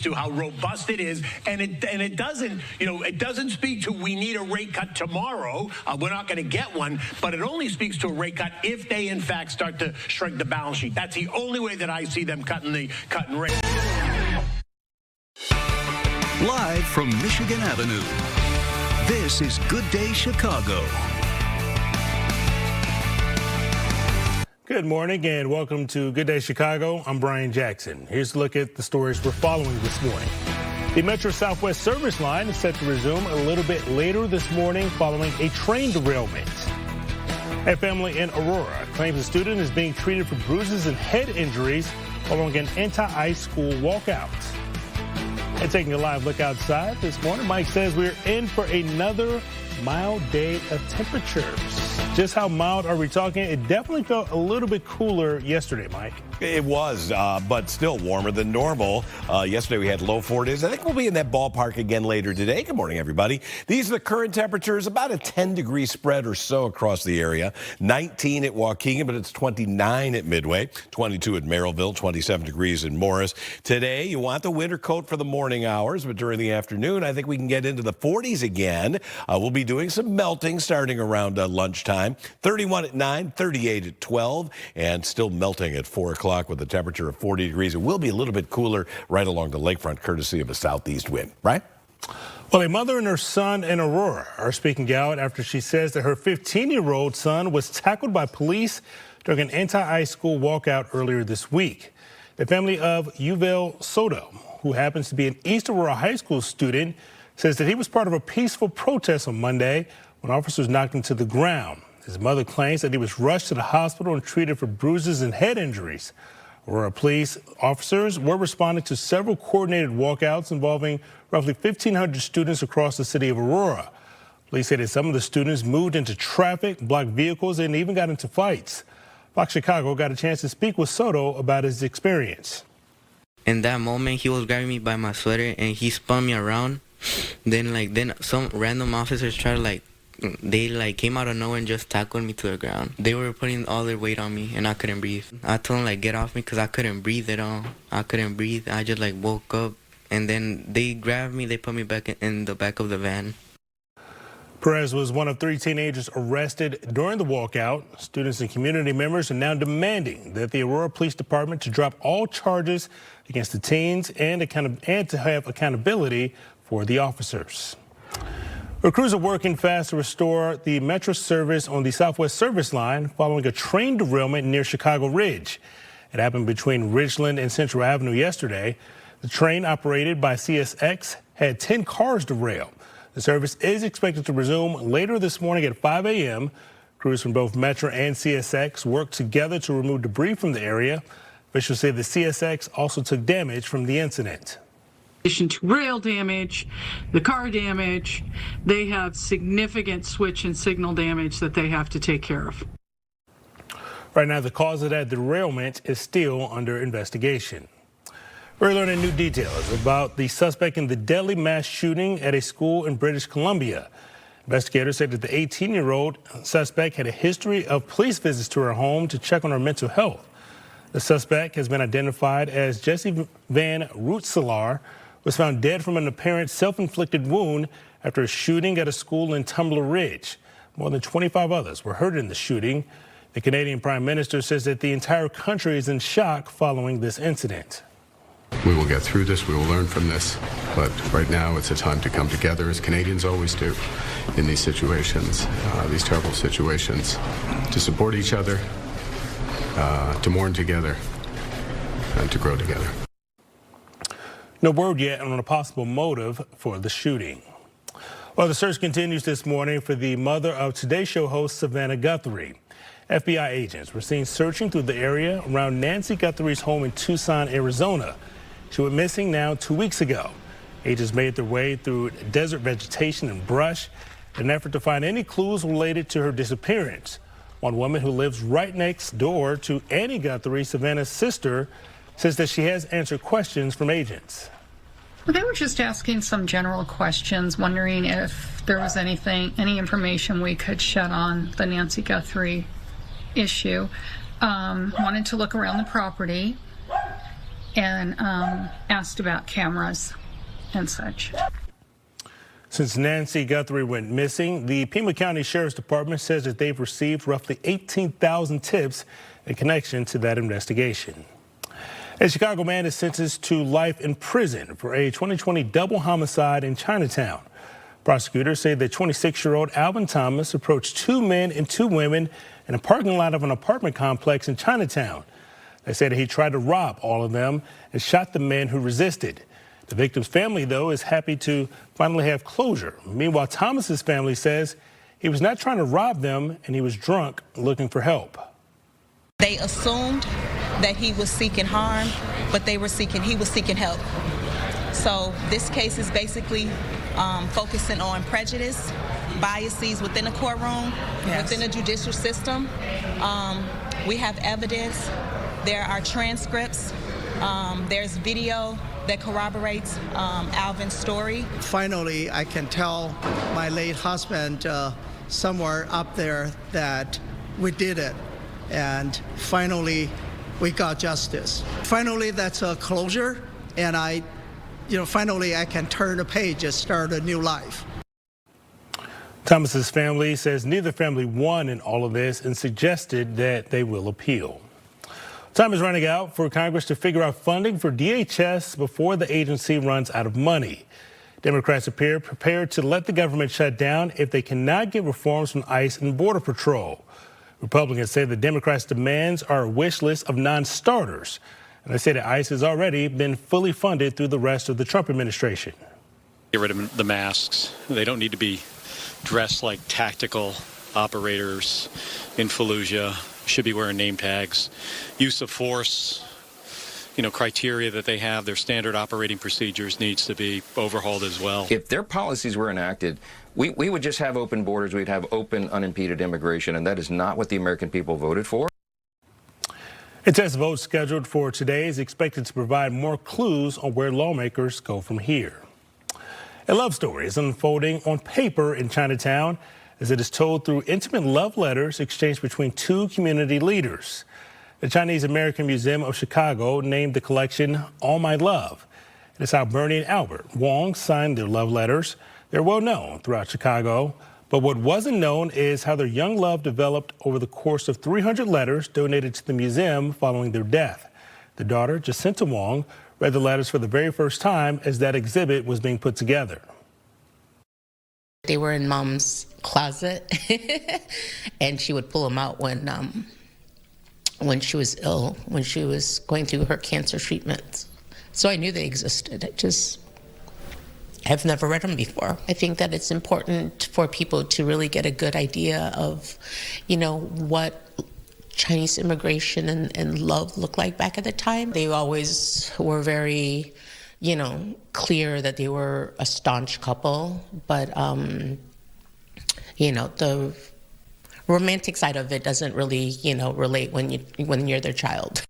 to how robust it is, and it doesn't, it doesn't speak to we need a rate cut tomorrow. We're not going to get one, but it only speaks to a rate cut if they in fact start to shrink the balance sheet. That's the only way that I see them cutting rate. Live from Michigan Avenue, this is Good Day Chicago. Good morning and welcome to Good Day Chicago. I'm Brian Jackson. Here's a look at the stories we're following this morning. The Metra Southwest service line is set to resume a little bit later this morning following a train derailment. A family in Aurora claims a student is being treated for bruises and head injuries following an anti-ice school walkout. And taking a live look outside this morning, Mike says we're in for another mild day of temperatures. Just how mild are we talking? It definitely felt a little bit cooler yesterday, Mike. It was, but still warmer than normal. Yesterday we had low 40s. I think we'll be in that ballpark again later today. Good morning, everybody. These are the current temperatures, about a 10-degree spread or so across the area. 19 at Waukegan, but it's 29 at Midway, 22 at Merrillville, 27 degrees in Morris. Today, you want the winter coat for the morning hours, but during the afternoon, I think we can get into the 40s again. We'll be doing some melting starting around lunchtime. 31 at 9, 38 at 12, and still melting at 4 o'clock with a temperature of 40 degrees. It will be a little bit cooler right along the lakefront, courtesy of a southeast wind. Right? Well, a mother and her son in Aurora are speaking out after she says that her 15-year-old son was tackled by police during an anti-ice school walkout earlier this week. The family of Yuval Soto, who happens to be an East Aurora High School student, says that he was part of a peaceful protest on Monday when officers knocked him to the ground. His mother claims that he was rushed to the hospital and treated for bruises and head injuries. Aurora police officers were responding to several coordinated walkouts involving roughly 1,500 students across the city of Aurora. Police said that some of the students moved into traffic, blocked vehicles, and even got into fights. Fox Chicago got a chance to speak with Soto about his experience. In that moment, he was grabbing me by my sweater and he spun me around. Then some random officers tried to they came out of nowhere and just tackled me to the ground. They were putting all their weight on me and I couldn't breathe. I told them get off me because I couldn't breathe at all. I couldn't breathe. I just woke up and then they grabbed me. They put me back in the back of the van. Perez was one of 3 teenagers arrested during the walkout. Students and community members are now demanding that the Aurora Police Department to drop all charges against the teens and to have accountability for the officers. Crews are working fast to restore the Metra service on the Southwest service line following a train derailment near Chicago Ridge. It happened between Ridgeland and Central Avenue yesterday. The train operated by CSX had 10 cars derail. The service is expected to resume later this morning at 5 a.m. Crews from both Metra and CSX worked together to remove debris from the area. Officials say the CSX also took damage from the incident. In addition to rail damage, the car damage, they have significant switch and signal damage that they have to take care of. Right now, the cause of that derailment is still under investigation. We're learning new details about the suspect in the deadly mass shooting at a school in British Columbia. Investigators say that the 18-year-old suspect had a history of police visits to her home to check on her mental health. The suspect has been identified as Jesse Van Rootselaar, was found dead from an apparent self-inflicted wound after a shooting at a school in Tumbler Ridge. More than 25 others were hurt in the shooting. The Canadian Prime Minister says that the entire country is in shock following this incident. We will get through this, we will learn from this, but right now it's a time to come together, as Canadians always do in these situations, these terrible situations, to support each other, to mourn together, and to grow together. No word yet on a possible motive for the shooting. Well, the search continues this morning for the mother of Today Show host Savannah Guthrie. FBI agents were seen searching through the area around Nancy Guthrie's home in Tucson, Arizona. She went missing now 2 weeks ago. Agents made their way through desert vegetation and brush in an effort to find any clues related to her disappearance. One woman who lives right next door to Annie Guthrie, Savannah's sister, says that she has answered questions from agents. Well, they were just asking some general questions, wondering if there was any information we could shed on the Nancy Guthrie issue. Wanted to look around the property. and asked about cameras and such. Since Nancy Guthrie went missing, the Pima County Sheriff's Department says that they've received roughly 18,000 tips in connection to that investigation. A Chicago man is sentenced to life in prison for a 2020 double homicide in Chinatown. Prosecutors say that 26-year-old Alvin Thomas approached two men and two women in a parking lot of an apartment complex in Chinatown. They say that he tried to rob all of them and shot the men who resisted. The victim's family, though, is happy to finally have closure. Meanwhile, Thomas's family says he was not trying to rob them and he was drunk looking for help. They assumed that he was seeking harm, but he was seeking help. So this case is basically focusing on prejudice, biases within the courtroom, within the judicial system. We have evidence. There are transcripts. There's video that corroborates Alvin's story. Finally, I can tell my late husband somewhere up there that we did it. And finally, we got justice. Finally, that's a closure. And finally, I can turn the page and start a new life. Thomas's family says neither family won in all of this and suggested that they will appeal. Time is running out for Congress to figure out funding for DHS before the agency runs out of money. Democrats appear prepared to let the government shut down if they cannot get reforms from ICE and Border Patrol. Republicans say the Democrats' demands are a wish list of non-starters. And they say that ICE has already been fully funded through the rest of the Trump administration. Get rid of the masks. They don't need to be dressed like tactical operators in Fallujah. Should be wearing name tags. Use of force, criteria that they have, their standard operating procedures needs to be overhauled as well. If their policies were enacted, we would just have open borders, we'd have open, unimpeded immigration, and that is not what the American people voted for. A test vote scheduled for today is expected to provide more clues on where lawmakers go from here. A love story is unfolding on paper in Chinatown as it is told through intimate love letters exchanged between two community leaders. The Chinese American Museum of Chicago named the collection All My Love. It is how Bernie and Albert Wong signed their love letters. They're well known throughout Chicago, but what wasn't known is how their young love developed over the course of 300 letters donated to the museum following their death. The daughter, Jacinta Wong, read the letters for the very first time as that exhibit was being put together. They were in Mom's closet, and she would pull them out when she was ill, when she was going through her cancer treatments. So I knew they existed. I've never read them before. I think that it's important for people to really get a good idea of, what Chinese immigration and love looked like back at the time. They always were very, clear that they were a staunch couple, but, the romantic side of it doesn't really, relate when you're their child.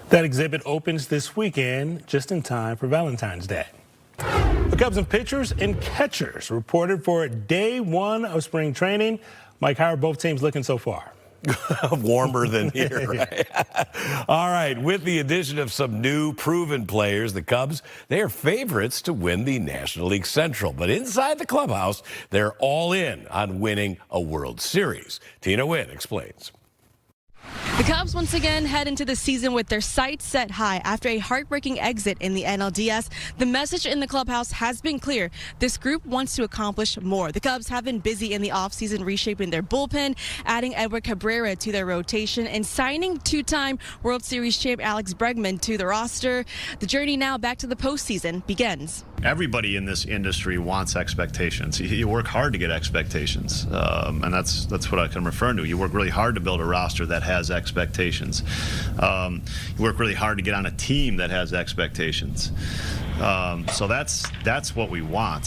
That exhibit opens this weekend just in time for Valentine's Day. The Cubs and pitchers and catchers reported for day one of spring training. Mike, how are both teams looking so far? Warmer than here, right? All right, with the addition of some new proven players, the Cubs, they are favorites to win the National League Central. But inside the clubhouse, they're all in on winning a World Series. Tina Nguyen explains. The Cubs once again head into the season with their sights set high. After a heartbreaking exit in the NLDS, the message in the clubhouse has been clear. This group wants to accomplish more. The Cubs have been busy in the offseason reshaping their bullpen, adding Edward Cabrera to their rotation, and signing two-time World Series champ Alex Bregman to the roster. The journey now back to the postseason begins. Everybody in this industry wants expectations. You work hard to get expectations, and that's what I can refer to. You work really hard to build a roster that has expectations. You work really hard to get on a team that has expectations. So that's what we want.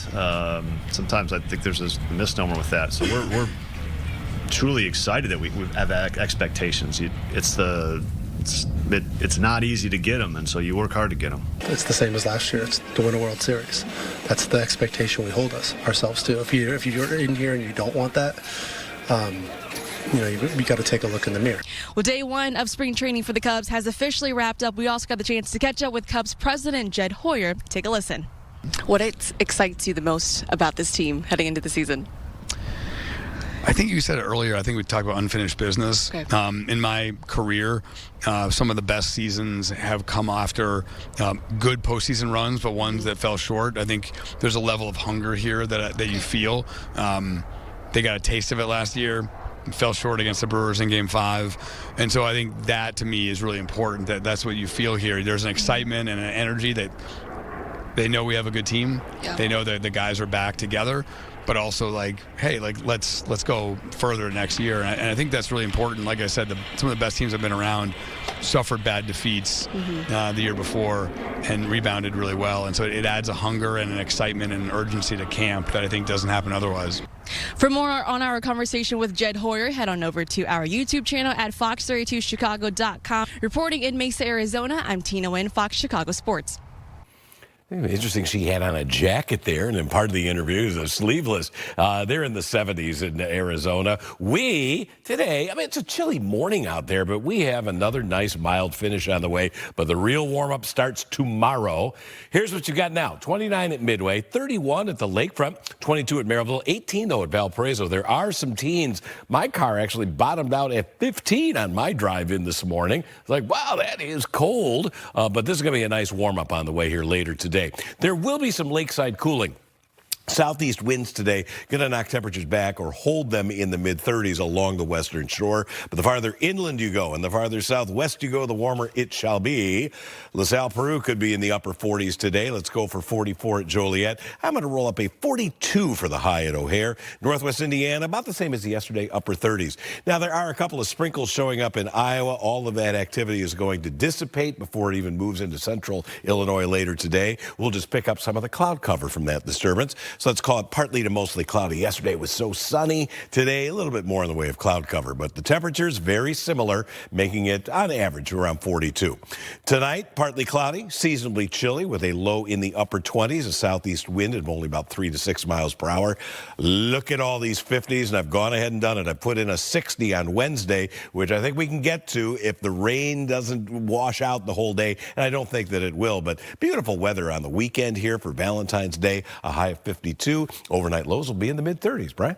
Sometimes I think there's this misnomer with that. So we're truly excited that we have expectations. It's not easy to get them, and so you work hard to get them. It's the same as last year. It's to win a World Series. That's the expectation we hold ourselves to. If you're in here and you don't want that, you got to take a look in the mirror. Well, day one of spring training for the Cubs has officially wrapped up. We also got the chance to catch up with Cubs president Jed Hoyer. Take a listen. What excites you the most about this team heading into the season? I think you said it earlier. I think we talked about unfinished business. Okay. In my career, some of the best seasons have come after good postseason runs, but ones that fell short. I think there's a level of hunger here that you feel. They got a taste of it last year. Fell short against the Brewers in Game 5. And so I think that, to me, is really important. That's what you feel here. There's an excitement and an energy that they know we have a good team. Yeah. They know that the guys are back together. But also, let's go further next year. And I think that's really important. Like I said, some of the best teams have been around suffered bad defeats the year before and rebounded really well. And so it adds a hunger and an excitement and an urgency to camp that I think doesn't happen otherwise. For more on our conversation with Jed Hoyer, head on over to our YouTube channel at fox32chicago.com. Reporting in Mesa, Arizona, I'm Tina Nguyen, Fox Chicago Sports. Interesting, she had on a jacket there, and then part of the interview is a sleeveless. They're in the 70s in Arizona. Today, it's a chilly morning out there, but we have another nice mild finish on the way. But the real warm-up starts tomorrow. Here's what you got now. 29 at Midway, 31 at the Lakefront, 22 at Maryville, 18, though, at Valparaiso. There are some teens. My car actually bottomed out at 15 on my drive-in this morning. It's like, wow, that is cold. But this is going to be a nice warm-up on the way here later today. There will be some lakeside cooling. Southeast winds today going to knock temperatures back or hold them in the mid-30s along the western shore. But the farther inland you go and the farther southwest you go, the warmer it shall be. LaSalle, Peru could be in the upper 40s today. Let's go for 44 at Joliet. I'm going to roll up a 42 for the high at O'Hare. Northwest Indiana, about the same as yesterday, upper 30s. Now, there are a couple of sprinkles showing up in Iowa. All of that activity is going to dissipate before it even moves into central Illinois later today. We'll just pick up some of the cloud cover from that disturbance. So let's call it partly to mostly cloudy. Yesterday was so sunny. Today, a little bit more in the way of cloud cover, but the temperatures very similar, making it on average around 42. Tonight, partly cloudy, seasonably chilly with a low in the upper 20s, a southeast wind of only about 3 to 6 miles per hour. Look at all these 50s, and I've gone ahead and done it. I put in a 60 on Wednesday, which I think we can get to if the rain doesn't wash out the whole day, and I don't think that it will, but beautiful weather on the weekend here for Valentine's Day, a high of 52. Overnight lows will be in the mid-30s. Brian?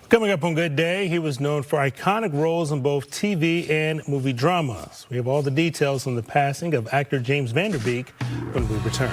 Coming up on Good Day, he was known for iconic roles in both TV and movie dramas. We have all the details on the passing of actor James Vanderbeek when we return.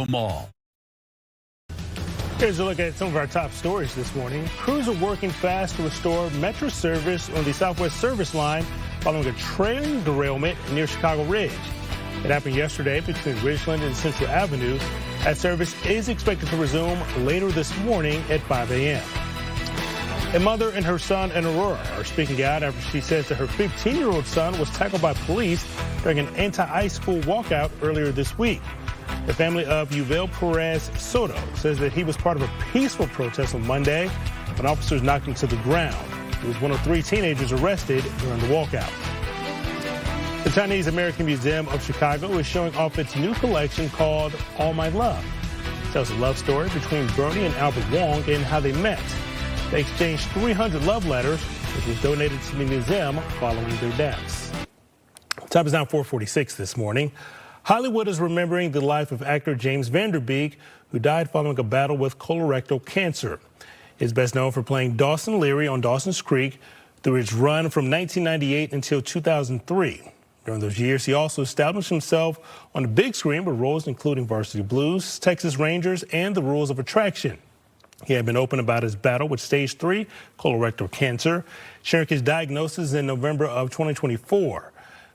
Mall. Here's a look at some of our top stories this morning. Crews are working fast to restore Metra service on the Southwest Service Line following a trailing derailment near Chicago Ridge. It happened yesterday between Ridgeland and Central Avenue. That service is expected to resume later this morning at 5 a.m. A mother and her son in Aurora are speaking out after she says that her 15-year-old son was tackled by police during an anti-ICE school walkout earlier this week. The family of Yuval Perez Soto says that he was part of a peaceful protest on Monday when officers knocked him to the ground. He was one of 3 teenagers arrested during the walkout. The Chinese American Museum of Chicago is showing off its new collection called All My Love. It tells a love story between Bernie and Albert Wong and how they met. They exchanged 300 love letters, which was donated to the museum following their deaths. Time is now 4:46 this morning. Hollywood is remembering the life of actor James Vanderbeek, who died following a battle with colorectal cancer. He's best known for playing Dawson Leary on Dawson's Creek through his run from 1998 until 2003. During those years, he also established himself on the big screen with roles including Varsity Blues, Texas Rangers, and The Rules of Attraction. He had been open about his battle with stage 3 colorectal cancer, sharing his diagnosis in November of 2024.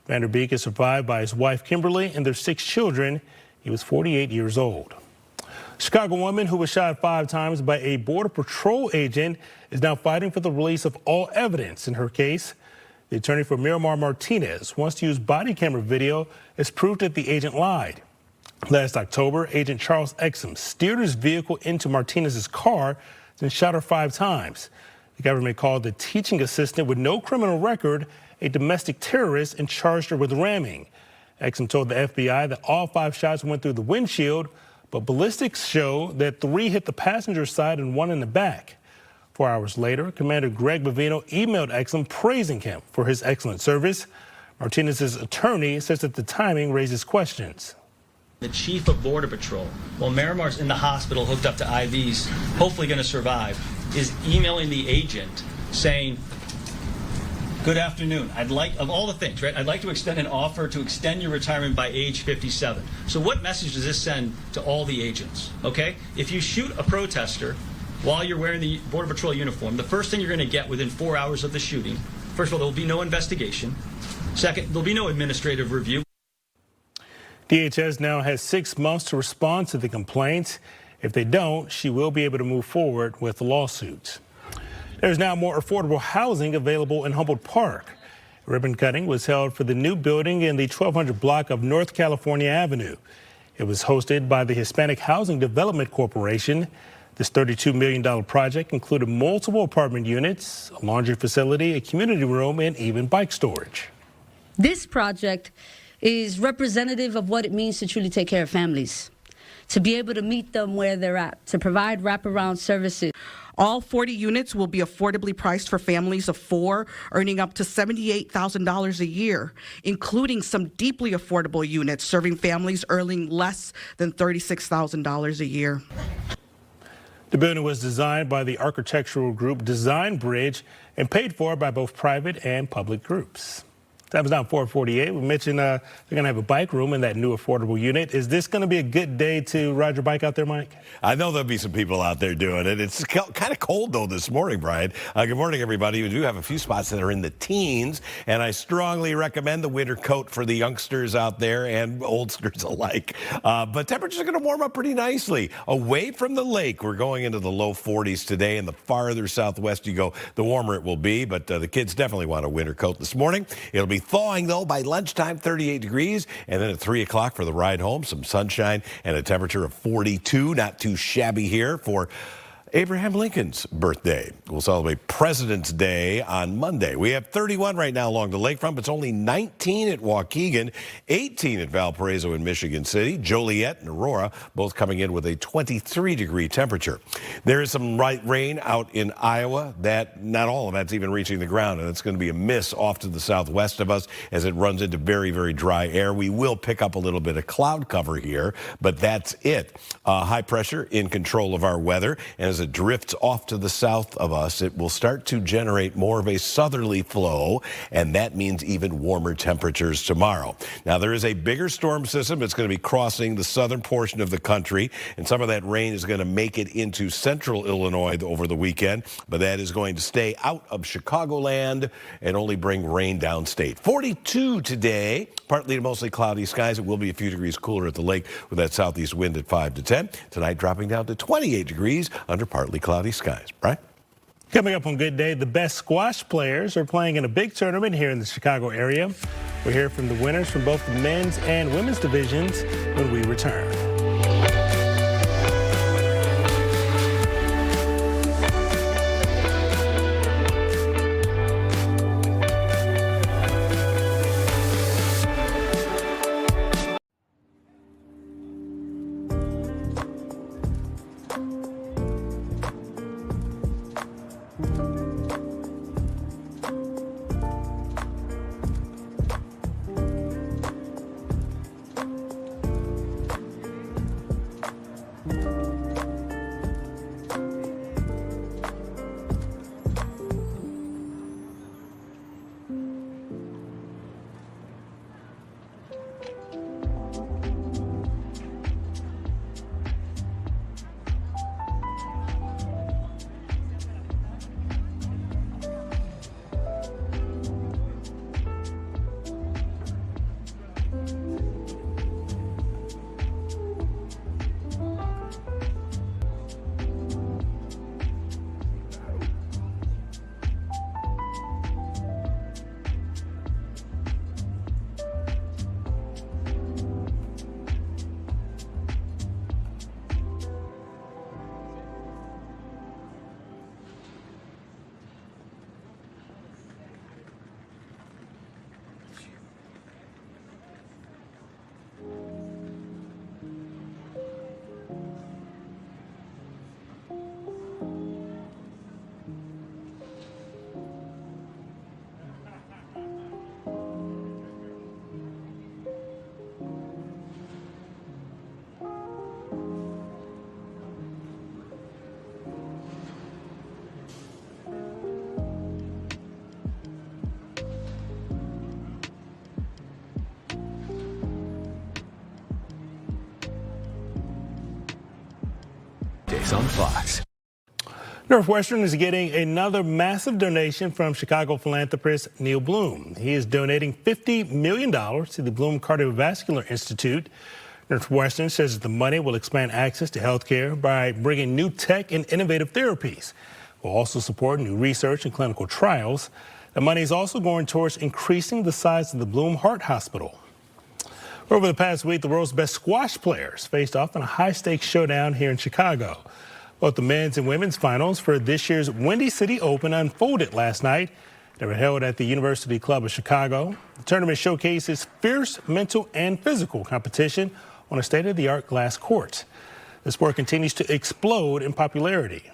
Vanderbeek is survived by his wife, Kimberly, and their 6 children. He was 48 years old. A Chicago woman who was shot 5 times by a Border Patrol agent is now fighting for the release of all evidence in her case. The attorney for Miramar Martinez wants to use body camera video as proof that the agent lied. Last October, Agent Charles Exum steered his vehicle into Martinez's car, then shot her 5 times. The government called the teaching assistant with no criminal record a domestic terrorist and charged her with ramming. Exum told the FBI that all 5 shots went through the windshield, but ballistics show that 3 hit the passenger side and 1 in the back. 4 hours later, Commander Greg Bovino emailed Exum praising him for his excellent service. Martinez's attorney says that the timing raises questions. The chief of Border Patrol, while Miramar's in the hospital hooked up to IVs, hopefully going to survive, is emailing the agent saying, good afternoon. I'd like, of all the things, right? I'd like to extend an offer to extend your retirement by age 57. So what message does this send to all the agents, okay? If you shoot a protester while you're wearing the Border Patrol uniform, the first thing you're going to get within 4 hours of the shooting, first of all, there will be no investigation. Second, there'll be no administrative review. DHS now has 6 months to respond to the complaint. If they don't, she will be able to move forward with the lawsuit. There's now more affordable housing available in Humboldt Park. Ribbon cutting was held for the new building in the 1200 block of North California Avenue. It was hosted by the Hispanic Housing Development Corporation. This $32 million project included multiple apartment units, a laundry facility, a community room, and even bike storage. This project is representative of what it means to truly take care of families, to be able to meet them where they're at, to provide wraparound services. All 40 units will be affordably priced for families of 4, earning up to $78,000 a year, including some deeply affordable units serving families earning less than $36,000 a year. The building was designed by the architectural group Design Bridge and paid for by both private and public groups. That was now 4:48. We mentioned they're going to have a bike room in that new affordable unit. Is this going to be a good day to ride your bike out there, Mike? I know there'll be some people out there doing it. It's kind of cold, though, this morning, Brian. Good morning, everybody. We do have a few spots that are in the teens, and I strongly recommend the winter coat for the youngsters out there and oldsters alike. But temperatures are going to warm up pretty nicely. Away from the lake, we're going into the low 40s today, and the farther southwest you go, the warmer it will be. But the kids definitely want a winter coat this morning. It'll be thawing, though, by lunchtime, 38 degrees. And then at 3 o'clock for the ride home, some sunshine and a temperature of 42. Not too shabby here for Abraham Lincoln's birthday. We'll celebrate President's Day on Monday. We have 31 right now along the lakefront, but it's only 19 at Waukegan, 18 at Valparaiso in Michigan City. Joliet and Aurora both coming in with a 23-degree temperature. There is some rain out in Iowa. That not all of that's even reaching the ground, and it's going to be a miss off to the southwest of us as it runs into very, very dry air. We will pick up a little bit of cloud cover here, but that's it. High pressure in control of our weather, and as as it drifts off to the south of us, it will start to generate more of a southerly flow, and that means even warmer temperatures tomorrow. Now, there is a bigger storm system. It's going to be crossing the southern portion of the country, and some of that rain is going to make it into central Illinois over the weekend, but that is going to stay out of Chicagoland and only bring rain downstate. 42 today, partly to mostly cloudy skies. It will be a few degrees cooler at the lake with that southeast wind at 5 to 10. Tonight dropping down to 28 degrees under partly cloudy skies. Brian? Coming up on Good Day, the best squash players are playing in a big tournament here in the Chicago area. We'll hear from the winners from both the men's and women's divisions when we return. On Fox. Northwestern is getting another massive donation from Chicago philanthropist Neil Bloom. He is donating $50 million to the Bloom Cardiovascular Institute. Northwestern says that the money will expand access to health care by bringing new tech and innovative therapies. Will also support new research and clinical trials. The money is also going towards increasing the size of the Bloom Heart Hospital. Over the past week, the world's best squash players faced off in a high-stakes showdown here in Chicago. Both the men's and women's finals for this year's Windy City Open unfolded last night. They were held at the University Club of Chicago. The tournament showcases fierce mental and physical competition on a state-of-the-art glass court. The sport continues to explode in popularity.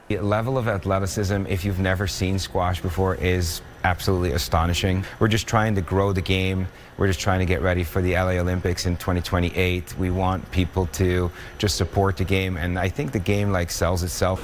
The level of athleticism, if you've never seen squash before, is absolutely astonishing. We're just trying to grow the game. We're just trying to get ready for the LA Olympics in 2028. We want people to just support the game, and I think the game sells itself.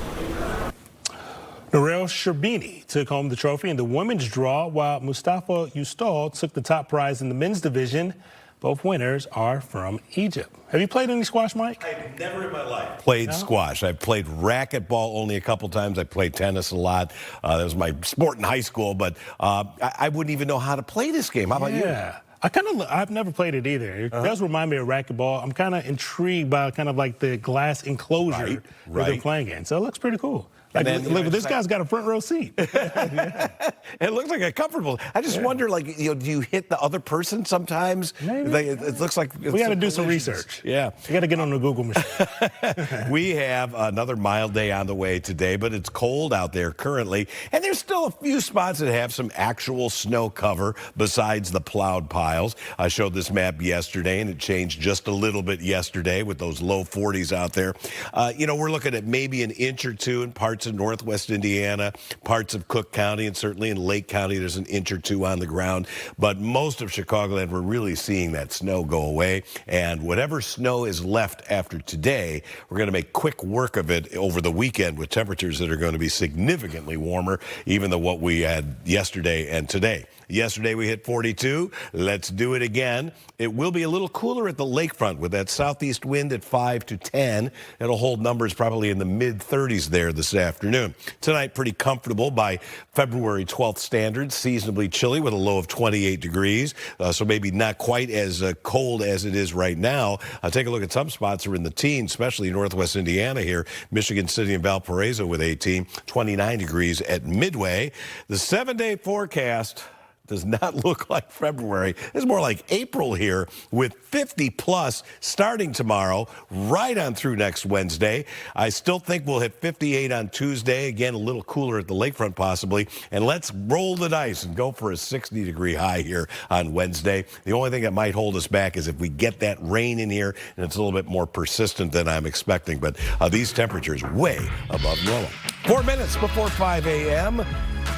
Narelle Sherbini took home the trophy in the women's draw, while Mustafa Ustal took the top prize in the men's division. Both winners are from Egypt. Have you played any squash, Mike? I've never in my life played squash. I've played racquetball only a couple times. I played tennis a lot. That was my sport in high school, but I wouldn't even know how to play this game. How about you? Yeah. I've never played it either. It does remind me of racquetball. I'm kind of intrigued by kind of like the glass enclosure that they're playing in. So it looks pretty cool. Like, look, this guy's got a front row seat. It looks like a comfortable. I just wonder, do you hit the other person sometimes? Maybe. It looks like we got to do some research. Yeah, we got to get on the Google machine. We have another mild day on the way today, but it's cold out there currently, and there's still a few spots that have some actual snow cover besides the plowed piles. I showed this map yesterday, and it changed just a little bit yesterday with those low 40s out there. We're looking at maybe an inch or two in parts parts of northwest Indiana, parts of Cook County, and certainly in Lake County, there's an inch or two on the ground. But most of Chicagoland, we're really seeing that snow go away. And whatever snow is left after today, we're going to make quick work of it over the weekend with temperatures that are going to be significantly warmer, even than what we had yesterday and today. Yesterday we hit 42. Let's do it again. It will be a little cooler at the lakefront with that southeast wind at 5 to 10. It'll hold numbers probably in the mid-30s there this afternoon. Tonight, pretty comfortable by February 12th standards. Seasonably chilly with a low of 28 degrees. So maybe not quite as cold as it is right now. Take a look at some spots that are in the teens, especially northwest Indiana here. Michigan City and Valparaiso with 18, 29 degrees at Midway. The 7-day forecast does not look like February. It's more like April here with 50 plus starting tomorrow, right on through next Wednesday. I still think we'll hit 58 on Tuesday. Again, a little cooler at the lakefront possibly. And let's roll the dice and go for a 60-degree high here on Wednesday. The only thing that might hold us back is if we get that rain in here and it's a little bit more persistent than I'm expecting. But these temperatures way above normal. 4 minutes before 5 a.m.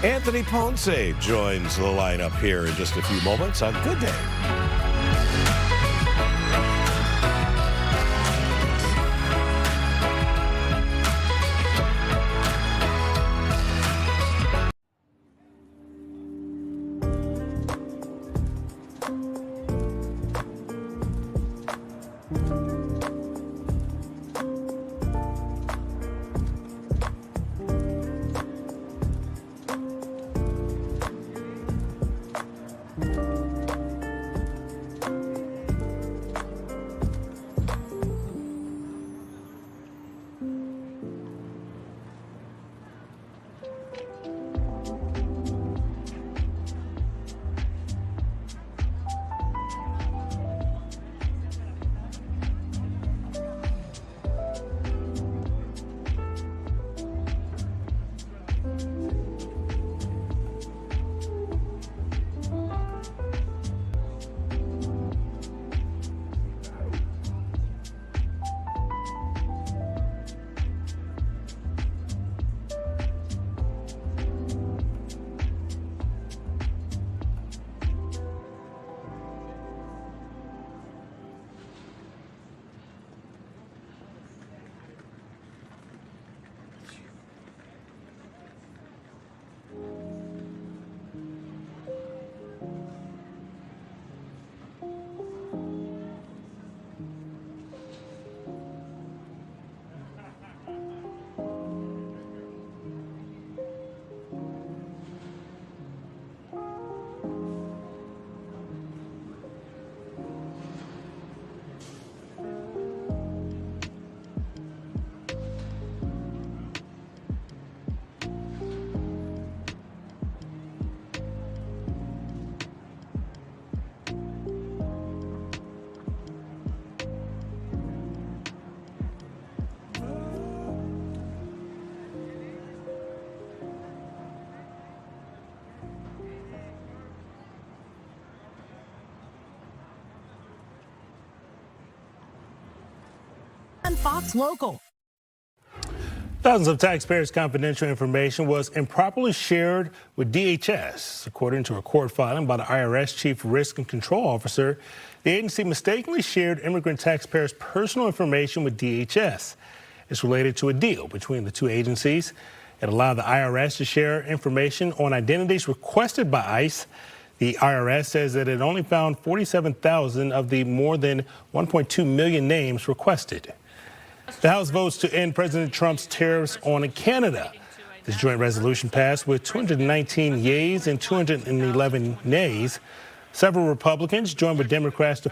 Anthony Ponce joins the lineup here in just a few moments on Good Day. Fox Local. Thousands of taxpayers' confidential information was improperly shared with DHS. According to a court filing by the IRS Chief Risk and Control Officer, the agency mistakenly shared immigrant taxpayers' personal information with DHS. It's related to a deal between the two agencies. It allowed the IRS to share information on identities requested by ICE. The IRS says that it only found 47,000 of the more than 1.2 million names requested. The House votes to end President Trump's tariffs on Canada. This joint resolution passed with 219 yeas and 211 nays. Several Republicans joined with Democrats to